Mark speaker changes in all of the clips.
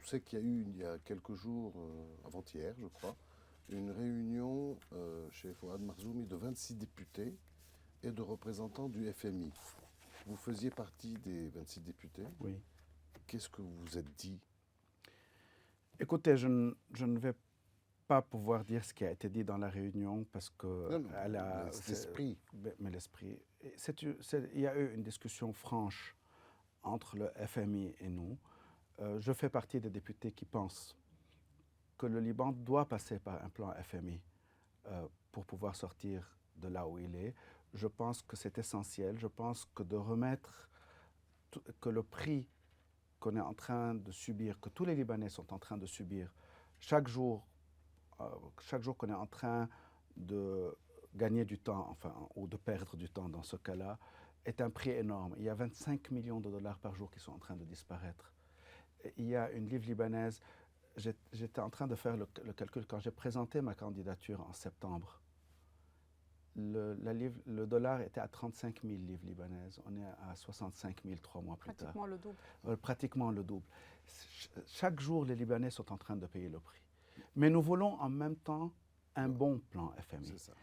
Speaker 1: sais qu'il y a eu, il y a quelques jours, avant-hier, je crois, une réunion chez Fouad Marzoumi de 26 députés et de représentants du FMI. Vous faisiez partie des 26 députés.
Speaker 2: Oui.
Speaker 1: Qu'est-ce que vous vous êtes dit?
Speaker 2: Écoutez, je ne vais pas pouvoir dire ce qui a été dit dans la réunion parce que
Speaker 1: Non, non, l'esprit.
Speaker 2: Mais l'esprit. Il y a eu une discussion franche entre le FMI et nous. Je fais partie des députés qui pensent que le Liban doit passer par un plan FMI pour pouvoir sortir de là où il est. Je pense que c'est essentiel. Je pense que de remettre que le prix qu'on est en train de subir, que tous les Libanais sont en train de subir chaque jour qu'on est en train de gagner du temps, enfin, ou de perdre du temps dans ce cas-là, est un prix énorme. Il y a 25 millions de dollars par jour qui sont en train de disparaître. Il y a une livre libanaise, j'étais en train de faire le calcul quand j'ai présenté ma candidature en septembre. Le dollar était à 35 000 livres libanaises. On est à 65 000 3 mois plus tard.
Speaker 3: Pratiquement le double.
Speaker 2: Pratiquement le double. Chaque jour, les Libanais sont en train de payer le prix. Mais nous voulons en même temps un bon plan FMI.
Speaker 1: C'est ça.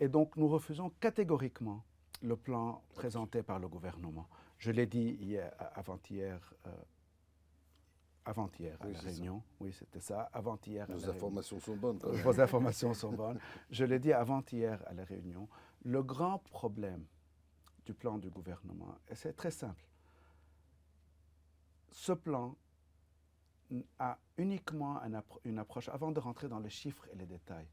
Speaker 2: Et donc, nous refusons catégoriquement le plan présenté par le gouvernement. Je l'ai dit avant-hier à la réunion. Oui, c'était ça, avant-hier.
Speaker 1: Nos informations sont bonnes. Quand même.
Speaker 2: Vos informations sont bonnes. Je l'ai dit avant-hier à la réunion. Le grand problème du plan du gouvernement, et c'est très simple, ce plan a uniquement une approche, avant de rentrer dans les chiffres et les détails,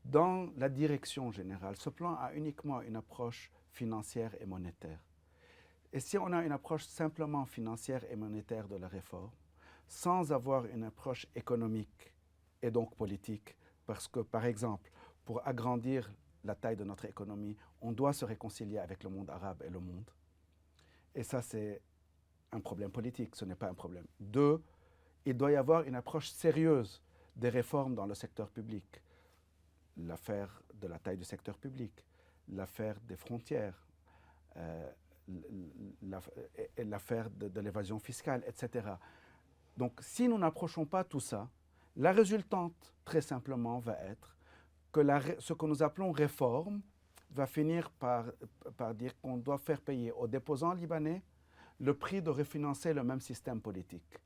Speaker 2: dans la direction générale, ce plan a uniquement une approche financière et monétaire. Et si on a une approche simplement financière et monétaire de la réforme, sans avoir une approche économique et donc politique, parce que, par exemple, pour agrandir la taille de notre économie, on doit se réconcilier avec le monde arabe et le monde. Et ça, c'est un problème politique, ce n'est pas un problème. Deux, il doit y avoir une approche sérieuse des réformes dans le secteur public. L'affaire de la taille du secteur public, l'affaire des frontières, l'affaire de l'évasion fiscale, etc. Donc, si nous n'approchons pas tout ça, la résultante, très simplement, va être que ce que nous appelons réforme va finir par dire qu'on doit faire payer aux déposants libanais le prix de refinancer le même système politique.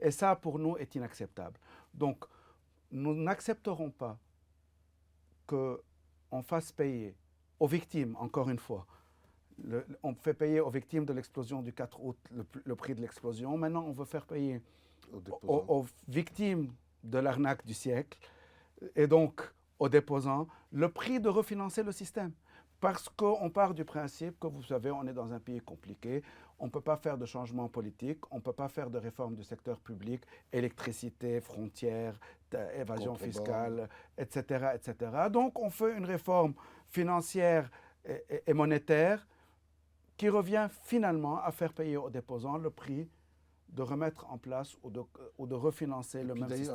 Speaker 2: Et ça, pour nous, est inacceptable. Donc, nous n'accepterons pas qu'on fasse payer aux victimes, encore une fois. On fait payer aux victimes de l'explosion du 4 août le prix de l'explosion. Maintenant, on veut faire payer aux victimes de l'arnaque du siècle et donc aux déposants le prix de refinancer le système. Parce qu'on part du principe que, vous savez, on est dans un pays compliqué, on ne peut pas faire de changements politiques, on ne peut pas faire de réforme du secteur public, électricité, frontières, évasion fiscale, etc., etc. Donc on fait une réforme financière et monétaire qui revient finalement à faire payer aux déposants le prix de remettre en place ou de refinancer le même système.